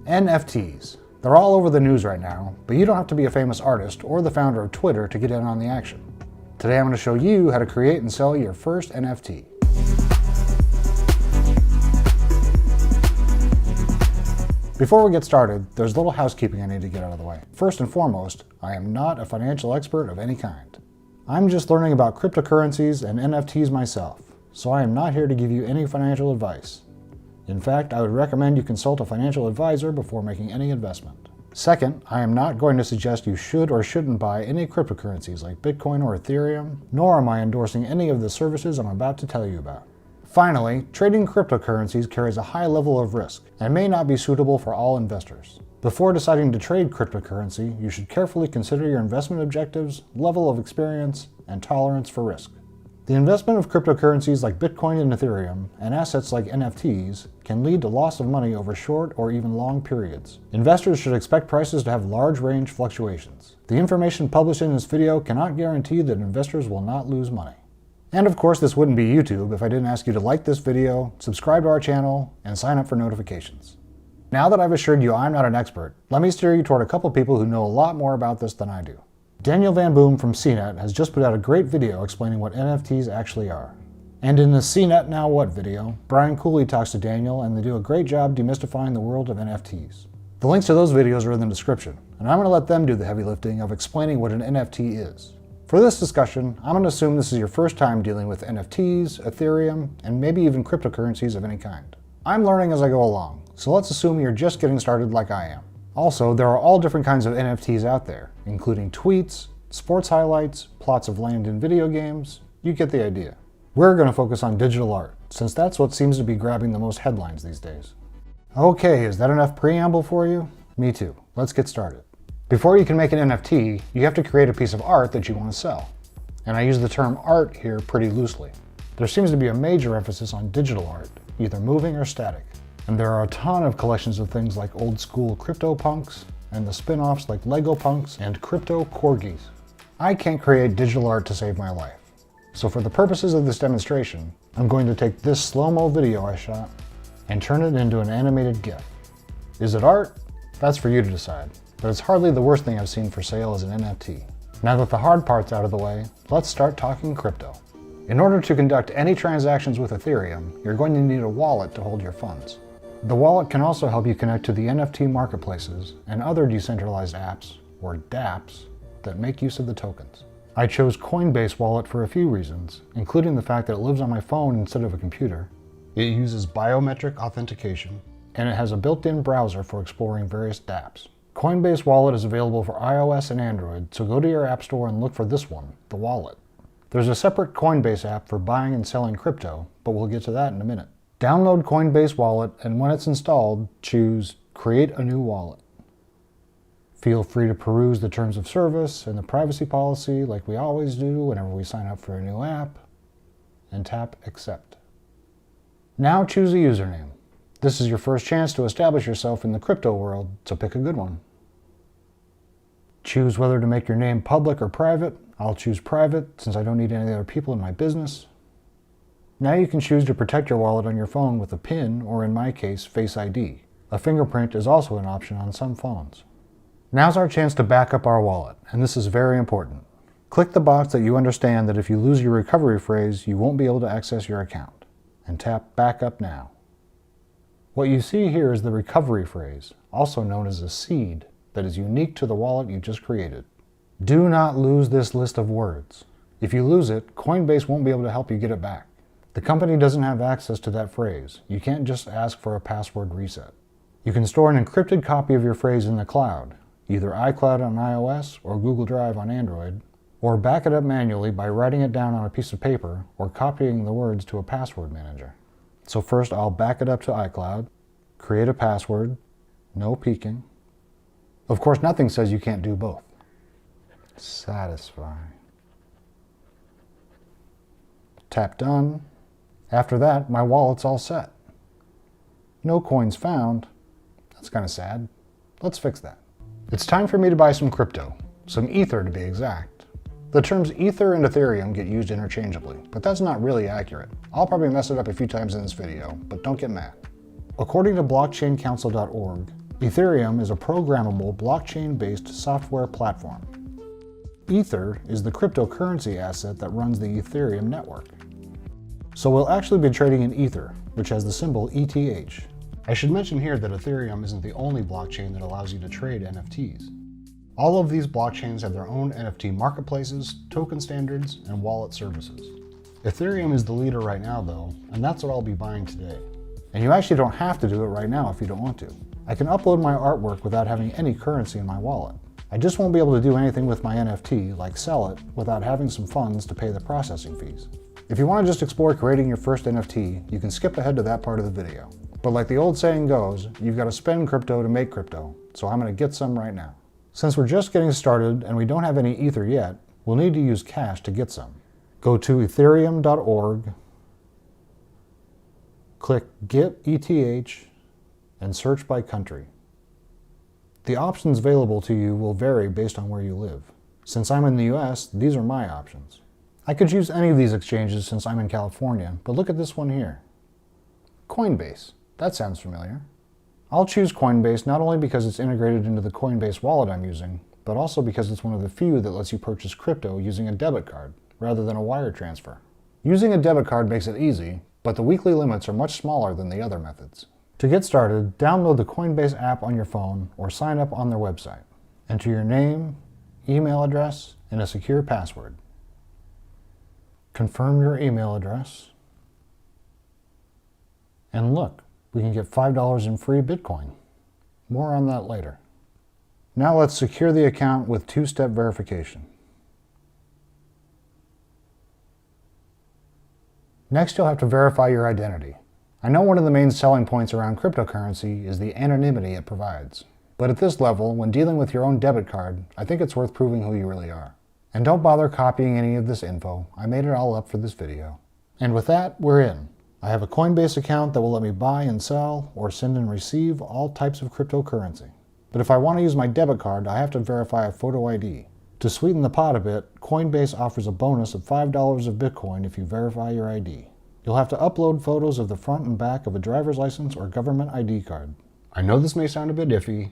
NFTs. They're all over the news right now, but you don't have to be a famous artist or the founder of Twitter to get in on the action. Today I'm going to show you how to create and sell your first NFT. Before we get started, there's a little housekeeping I need to get out of the way. First and foremost, I am not a financial expert of any kind. I'm just learning about cryptocurrencies and NFTs myself, so I am not here to give you any financial advice. In fact, I would recommend you consult a financial advisor before making any investment. Second, I am not going to suggest you should or shouldn't buy any cryptocurrencies like Bitcoin or Ethereum, nor am I endorsing any of the services I'm about to tell you about. Finally, trading cryptocurrencies carries a high level of risk and may not be suitable for all investors. Before deciding to trade cryptocurrency, you should carefully consider your investment objectives, level of experience, and tolerance for risk. The investment of cryptocurrencies like Bitcoin and Ethereum, and assets like NFTs, can lead to loss of money over short or even long periods. Investors should expect prices to have large range fluctuations. The information published in this video cannot guarantee that investors will not lose money. And of course, this wouldn't be YouTube if I didn't ask you to like this video, subscribe to our channel, and sign up for notifications. Now that I've assured you I'm not an expert, let me steer you toward a couple people who know a lot more about this than I do. Daniel Van Boom from CNET has just put out a great video explaining what NFTs actually are. And in the CNET Now What video, Brian Cooley talks to Daniel and they do a great job demystifying the world of NFTs. The links to those videos are in the description, and I'm going to let them do the heavy lifting of explaining what an NFT is. For this discussion, I'm going to assume this is your first time dealing with NFTs, Ethereum, and maybe even cryptocurrencies of any kind. I'm learning as I go along, so let's assume you're just getting started like I am. Also, there are all different kinds of NFTs out there, including tweets, sports highlights, plots of land in video games. You get the idea. We're going to focus on digital art, since that's what seems to be grabbing the most headlines these days. Okay, is that enough preamble for you? Me too. Let's get started. Before you can make an NFT, you have to create a piece of art that you want to sell. And I use the term art here pretty loosely. There seems to be a major emphasis on digital art, either moving or static. And there are a ton of collections of things like old school CryptoPunks, and the spin-offs like Lego Punks and Crypto Corgis. I can't create digital art to save my life. So for the purposes of this demonstration, I'm going to take this slow-mo video I shot and turn it into an animated GIF. Is it art? That's for you to decide, but it's hardly the worst thing I've seen for sale as an NFT. Now that the hard part's out of the way, let's start talking crypto. In order to conduct any transactions with Ethereum, you're going to need a wallet to hold your funds. The wallet can also help you connect to the NFT marketplaces and other decentralized apps, or dApps, that make use of the tokens. I chose Coinbase Wallet for a few reasons, including the fact that it lives on my phone instead of a computer. It uses biometric authentication, and it has a built-in browser for exploring various dApps. Coinbase Wallet is available for iOS and Android, so go to your app store and look for this one, the wallet. There's a separate Coinbase app for buying and selling crypto, but we'll get to that in a minute. Download Coinbase Wallet, and when it's installed, choose Create a New Wallet. Feel free to peruse the terms of service and the privacy policy like we always do whenever we sign up for a new app, and tap Accept. Now choose a username. This is your first chance to establish yourself in the crypto world, so pick a good one. Choose whether to make your name public or private. I'll choose private since I don't need any other people in my business. Now you can choose to protect your wallet on your phone with a PIN, or in my case, Face ID. A fingerprint is also an option on some phones. Now's our chance to back up our wallet, and this is very important. Click the box that you understand that if you lose your recovery phrase, you won't be able to access your account, and tap Backup Now. What you see here is the recovery phrase, also known as a seed, that is unique to the wallet you just created. Do not lose this list of words. If you lose it, Coinbase won't be able to help you get it back. The company doesn't have access to that phrase. You can't just ask for a password reset. You can store an encrypted copy of your phrase in the cloud, either iCloud on iOS or Google Drive on Android, or back it up manually by writing it down on a piece of paper or copying the words to a password manager. So first I'll back it up to iCloud, create a password, no peeking. Of course, nothing says you can't do both. Satisfy. Tap Done. After that, my wallet's all set. No coins found. That's kind of sad. Let's fix that. It's time for me to buy some crypto, some Ether to be exact. The terms Ether and Ethereum get used interchangeably, but that's not really accurate. I'll probably mess it up a few times in this video, but don't get mad. According to blockchaincouncil.org, Ethereum is a programmable blockchain-based software platform. Ether is the cryptocurrency asset that runs the Ethereum network. So we'll actually be trading in Ether, which has the symbol ETH. I should mention here that Ethereum isn't the only blockchain that allows you to trade NFTs. All of these blockchains have their own NFT marketplaces, token standards, and wallet services. Ethereum is the leader right now though, and that's what I'll be buying today. And you actually don't have to do it right now if you don't want to. I can upload my artwork without having any currency in my wallet. I just won't be able to do anything with my NFT, like sell it, without having some funds to pay the processing fees. If you want to just explore creating your first NFT, you can skip ahead to that part of the video. But like the old saying goes, you've got to spend crypto to make crypto, so I'm going to get some right now. Since we're just getting started and we don't have any Ether yet, we'll need to use cash to get some. Go to ethereum.org, click Get ETH, and search by country. The options available to you will vary based on where you live. Since I'm in the US, these are my options. I could use any of these exchanges since I'm in California, but look at this one here. Coinbase. That sounds familiar. I'll choose Coinbase not only because it's integrated into the Coinbase wallet I'm using, but also because it's one of the few that lets you purchase crypto using a debit card, rather than a wire transfer. Using a debit card makes it easy, but the weekly limits are much smaller than the other methods. To get started, download the Coinbase app on your phone or sign up on their website. Enter your name, email address, and a secure password. Confirm your email address. And look, we can get $5 in free Bitcoin. More on that later. Now let's secure the account with two-step verification. Next, you'll have to verify your identity. I know one of the main selling points around cryptocurrency is the anonymity it provides. But at this level, when dealing with your own debit card, I think it's worth proving who you really are. And don't bother copying any of this info. I made it all up for this video. And with that, we're in. I have a Coinbase account that will let me buy and sell or send and receive all types of cryptocurrency. But if I want to use my debit card, I have to verify a photo ID. To sweeten the pot a bit, Coinbase offers a bonus of $5 of Bitcoin if you verify your ID. You'll have to upload photos of the front and back of a driver's license or government ID card. I know this may sound a bit iffy,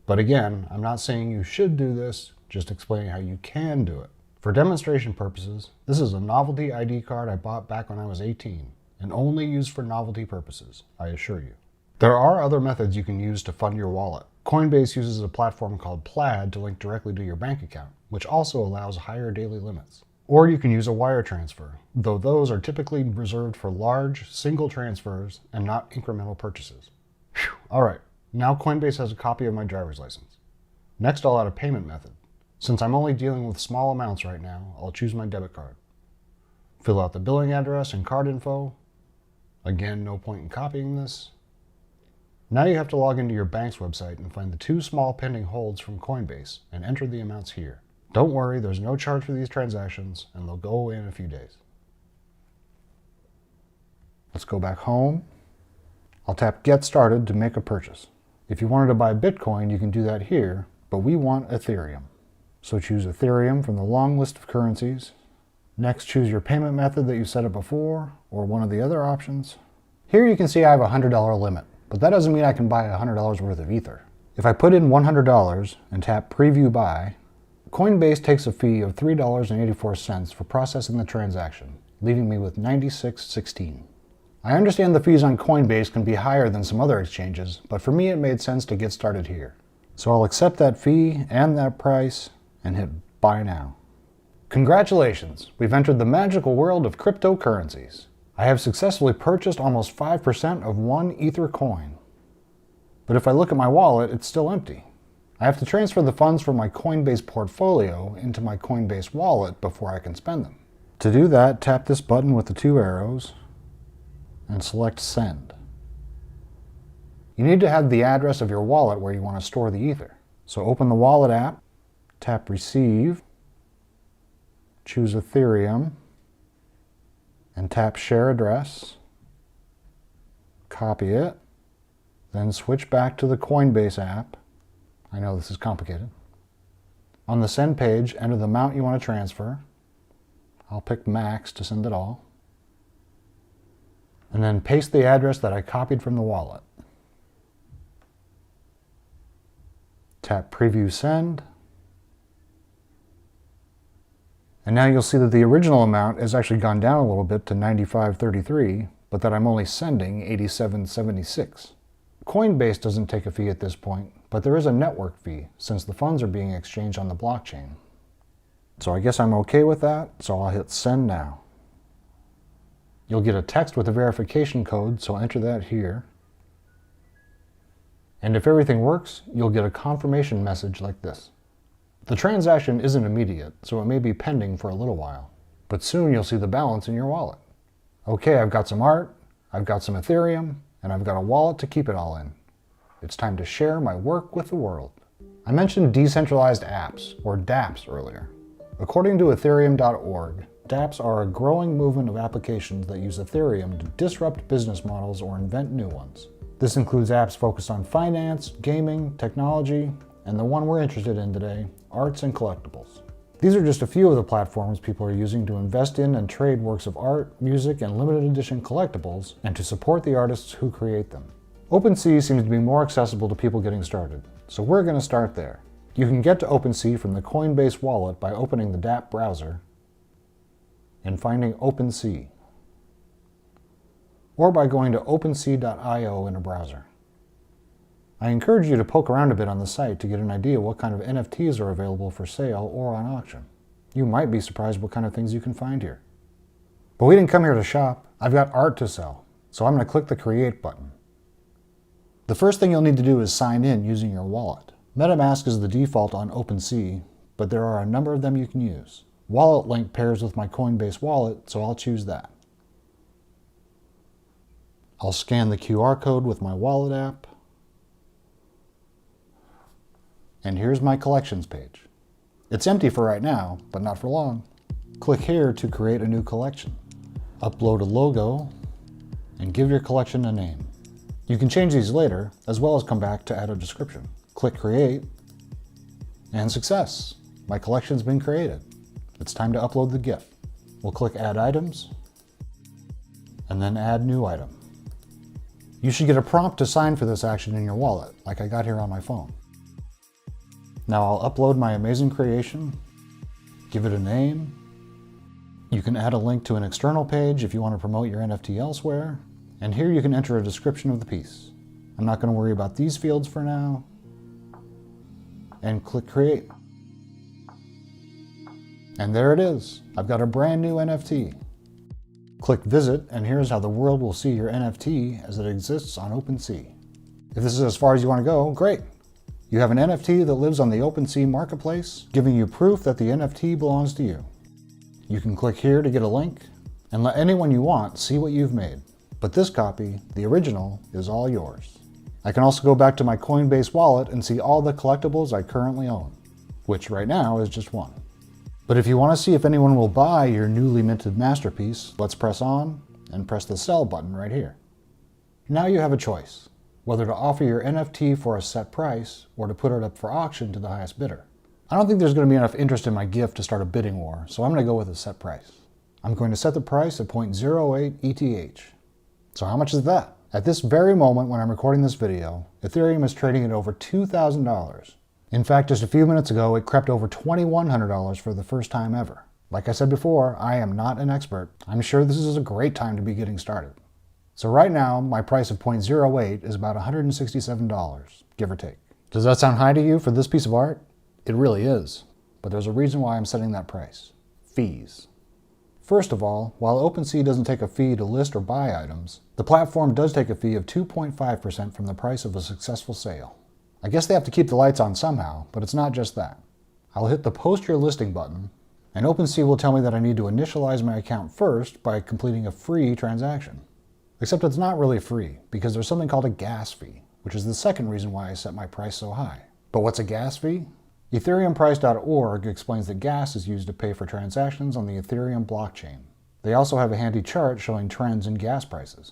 but again, I'm not saying you should do this, just explaining how you can do it. For demonstration purposes, this is a novelty ID card I bought back when I was 18, and only used for novelty purposes, I assure you. There are other methods you can use to fund your wallet. Coinbase uses a platform called Plaid to link directly to your bank account, which also allows higher daily limits. Or you can use a wire transfer, though those are typically reserved for large, single transfers and not incremental purchases. Whew. All right, now Coinbase has a copy of my driver's license. Next, I'll add a payment method. Since I'm only dealing with small amounts right now, I'll choose my debit card. Fill out the billing address and card info. Again, no point in copying this. Now you have to log into your bank's website and find the 2 small pending holds from Coinbase and enter the amounts here. Don't worry, there's no charge for these transactions, and they'll go away in a few days. Let's go back home. I'll tap Get Started to make a purchase. If you wanted to buy Bitcoin, you can do that here, but we want Ethereum. So choose Ethereum from the long list of currencies. Next, choose your payment method that you set up before, or one of the other options. Here you can see I have a $100 limit, but that doesn't mean I can buy $100 worth of Ether. If I put in $100 and tap Preview Buy, Coinbase takes a fee of $3.84 for processing the transaction, leaving me with $96.16. I understand the fees on Coinbase can be higher than some other exchanges, but for me it made sense to get started here. So I'll accept that fee and that price and hit Buy Now. Congratulations! We've entered the magical world of cryptocurrencies. I have successfully purchased almost 5% of one Ether coin. But if I look at my wallet, it's still empty. I have to transfer the funds from my Coinbase portfolio into my Coinbase wallet before I can spend them. To do that, tap this button with the 2 arrows and select Send. You need to have the address of your wallet where you want to store the Ether. So open the wallet app, tap Receive, choose Ethereum, and tap Share Address. Copy it, then switch back to the Coinbase app. I know this is complicated. On the send page, enter the amount you want to transfer. I'll pick max to send it all. And then paste the address that I copied from the wallet. Tap Preview Send. And now you'll see that the original amount has actually gone down a little bit to $95.33, but that I'm only sending $87.76. Coinbase doesn't take a fee at this point, but there is a network fee since the funds are being exchanged on the blockchain. So I guess I'm okay with that, so I'll hit Send now. You'll get a text with a verification code, so enter that here. And if everything works, you'll get a confirmation message like this. The transaction isn't immediate, so it may be pending for a little while, but soon you'll see the balance in your wallet. Okay, I've got some art, I've got some Ethereum, and I've got a wallet to keep it all in. It's time to share my work with the world. I mentioned decentralized apps, or dApps, earlier. According to Ethereum.org, dApps are a growing movement of applications that use Ethereum to disrupt business models or invent new ones. This includes apps focused on finance, gaming, technology, and the one we're interested in today, arts and collectibles. These are just a few of the platforms people are using to invest in and trade works of art, music, and limited edition collectibles, and to support the artists who create them. OpenSea seems to be more accessible to people getting started, so we're going to start there. You can get to OpenSea from the Coinbase wallet by opening the dApp browser and finding OpenSea, or by going to OpenSea.io in a browser. I encourage you to poke around a bit on the site to get an idea what kind of NFTs are available for sale or on auction. You might be surprised what kind of things you can find here. But we didn't come here to shop. I've got art to sell, so I'm going to click the Create button. The first thing you'll need to do is sign in using your wallet. MetaMask is the default on OpenSea, but there are a number of them you can use. Wallet Link pairs with my Coinbase wallet, so I'll choose that. I'll scan the QR code with my wallet app. And here's my collections page. It's empty for right now, but not for long. Click here to create a new collection. Upload a logo and give your collection a name. You can change these later, as well as come back to add a description. Click Create, and success! My collection's been created. It's time to upload the GIF. We'll click Add Items, and then Add New Item. You should get a prompt to sign for this action in your wallet, like I got here on my phone. Now I'll upload my amazing creation, give it a name. You can add a link to an external page if you want to promote your NFT elsewhere, and here you can enter a description of the piece. I'm not going to worry about these fields for now, and click Create. And there it is. I've got a brand new NFT. Click Visit, and here's how the world will see your NFT as it exists on OpenSea. If this is as far as you want to go, great. You have an NFT that lives on the OpenSea marketplace, giving you proof that the NFT belongs to you. You can click here to get a link, and let anyone you want see what you've made. But this copy, the original, is all yours. I can also go back to my Coinbase wallet and see all the collectibles I currently own, which right now is just one. But if you want to see if anyone will buy your newly minted masterpiece, let's press on and press the Sell button right here. Now you have a choice, whether to offer your NFT for a set price or to put it up for auction to the highest bidder. I don't think there's going to be enough interest in my gift to start a bidding war, so I'm going to go with a set price. I'm going to set the price at 0.08 ETH. So how much is that? At this very moment when I'm recording this video, Ethereum is trading at over $2,000. In fact, just a few minutes ago, it crept over $2,100 for the first time ever. Like I said before, I am not an expert. I'm sure this is a great time to be getting started. So right now, my price of 0.08 is about $167, give or take. Does that sound high to you for this piece of art? It really is, but there's a reason why I'm setting that price. Fees. First of all, while OpenSea doesn't take a fee to list or buy items, the platform does take a fee of 2.5% from the price of a successful sale. I guess they have to keep the lights on somehow, but it's not just that. I'll hit the Post Your Listing button, and OpenSea will tell me that I need to initialize my account first by completing a free transaction. Except it's not really free, because there's something called a gas fee, which is the second reason why I set my price so high. But what's a gas fee? EthereumPrice.org explains that gas is used to pay for transactions on the Ethereum blockchain. They also have a handy chart showing trends in gas prices.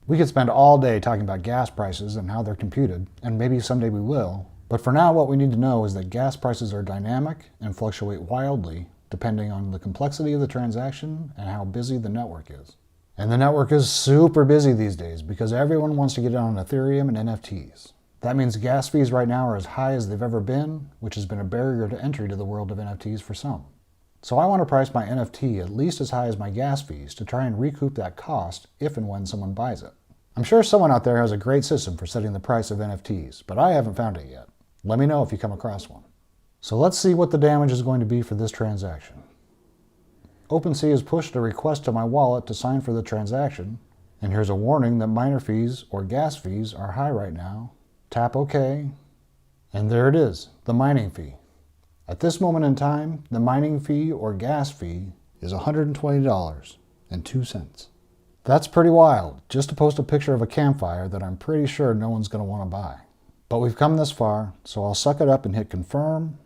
We could spend all day talking about gas prices and how they're computed, and maybe someday we will, but for now what we need to know is that gas prices are dynamic and fluctuate wildly depending on the complexity of the transaction and how busy the network is. And the network is super busy these days because everyone wants to get in on Ethereum and NFTs. That means gas fees right now are as high as they've ever been, which has been a barrier to entry to the world of NFTs for some. So I want to price my NFT at least as high as my gas fees to try and recoup that cost if and when someone buys it. I'm sure someone out there has a great system for setting the price of NFTs, but I haven't found it yet. Let me know if you come across one. So let's see what the damage is going to be for this transaction. OpenSea has pushed a request to my wallet to sign for the transaction, and here's a warning that miner fees or gas fees are high right now. Tap OK, and there it is, the mining fee. At this moment in time, the mining fee or gas fee is $120.02. That's pretty wild, just to post a picture of a campfire that I'm pretty sure no one's going to want to buy. But we've come this far, so I'll suck it up and hit confirm.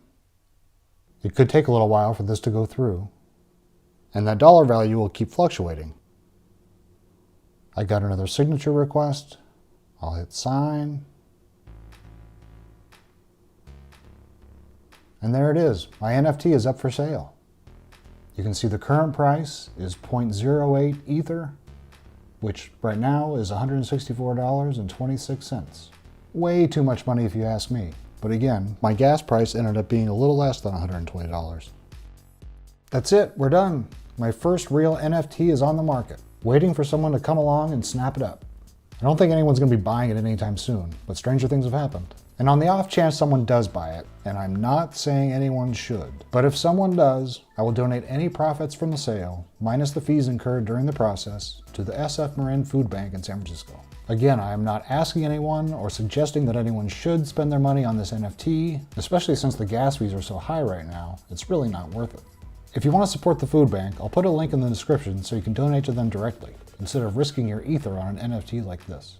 It could take a little while for this to go through, and that dollar value will keep fluctuating. I got another signature request. I'll hit sign. And there it is. My NFT is up for sale. You can see the current price is 0.08 Ether, which right now is $164.26. Way too much money if you ask me. But again, my gas price ended up being a little less than $120. That's it, we're done. My first real NFT is on the market, waiting for someone to come along and snap it up. I don't think anyone's going to be buying it anytime soon, but stranger things have happened. And on the off chance someone does buy it, and I'm not saying anyone should, but if someone does, I will donate any profits from the sale, minus the fees incurred during the process, to the SF Marin Food Bank in San Francisco. Again, I am not asking anyone or suggesting that anyone should spend their money on this NFT, especially since the gas fees are so high right now, it's really not worth it. If you want to support the food bank, I'll put a link in the description so you can donate to them directly, instead of risking your ether on an NFT like this.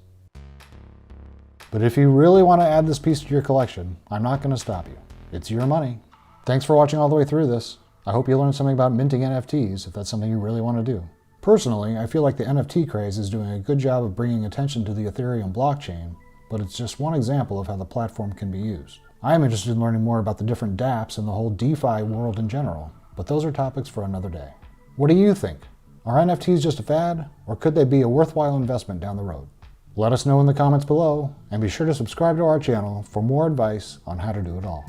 But if you really want to add this piece to your collection, I'm not going to stop you. It's your money. Thanks for watching all the way through this. I hope you learned something about minting NFTs if that's something you really want to do. Personally, I feel like the NFT craze is doing a good job of bringing attention to the Ethereum blockchain, but it's just one example of how the platform can be used. I am interested in learning more about the different dApps and the whole DeFi world in general, but those are topics for another day. What do you think? Are NFTs just a fad, or could they be a worthwhile investment down the road? Let us know in the comments below, and be sure to subscribe to our channel for more advice on how to do it all.